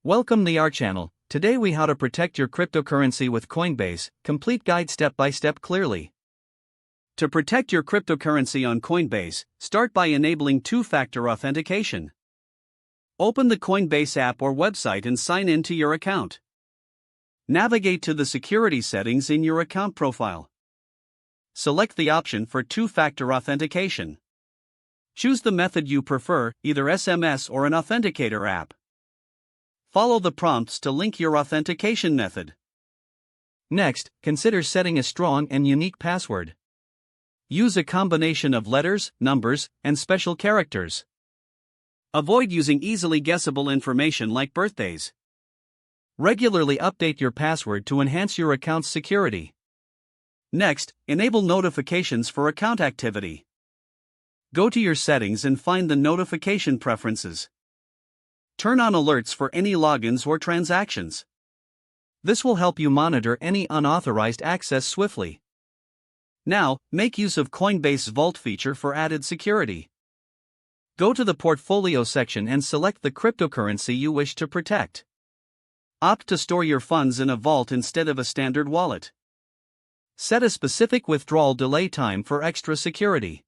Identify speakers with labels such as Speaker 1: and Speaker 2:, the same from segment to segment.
Speaker 1: Welcome to our channel. Today we how to protect your cryptocurrency with Coinbase, complete guide step by step clearly. To protect your cryptocurrency on Coinbase, start by enabling two-factor authentication. Open the Coinbase app or website and sign in to your account. Navigate to the security settings in your account profile. Select the option for two-factor authentication. Choose the method you prefer, either SMS or an authenticator app. Follow the prompts to link your authentication method. Next, consider setting a strong and unique password. Use a combination of letters, numbers, and special characters. Avoid using easily guessable information like birthdays. Regularly update your password to enhance your account's security. Next, enable notifications for account activity. Go to your settings and find the notification preferences. Turn on alerts for any logins or transactions. This will help you monitor any unauthorized access swiftly. Now, make use of Coinbase's Vault feature for added security. Go to the Portfolio section and select the cryptocurrency you wish to protect. Opt to store your funds in a vault instead of a standard wallet. Set a specific withdrawal delay time for extra security.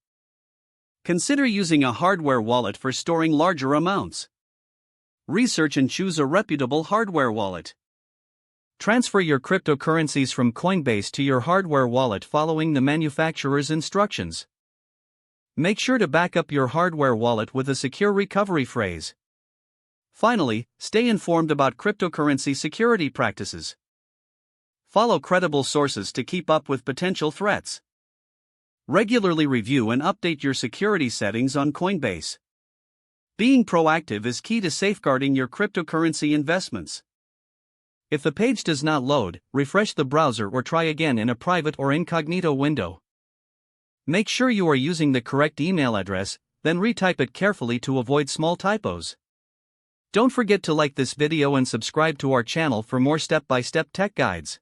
Speaker 1: Consider using a hardware wallet for storing larger amounts. Research and choose a reputable hardware wallet. Transfer your cryptocurrencies from Coinbase to your hardware wallet following the manufacturer's instructions. Make sure to back up your hardware wallet with a secure recovery phrase. Finally, stay informed about cryptocurrency security practices. Follow credible sources to keep up with potential threats. Regularly review and update your security settings on Coinbase. Being proactive is key to safeguarding your cryptocurrency investments. If the page does not load, refresh the browser or try again in a private or incognito window. Make sure you are using the correct email address, then retype it carefully to avoid small typos. Don't forget to like this video and subscribe to our channel for more step-by-step tech guides.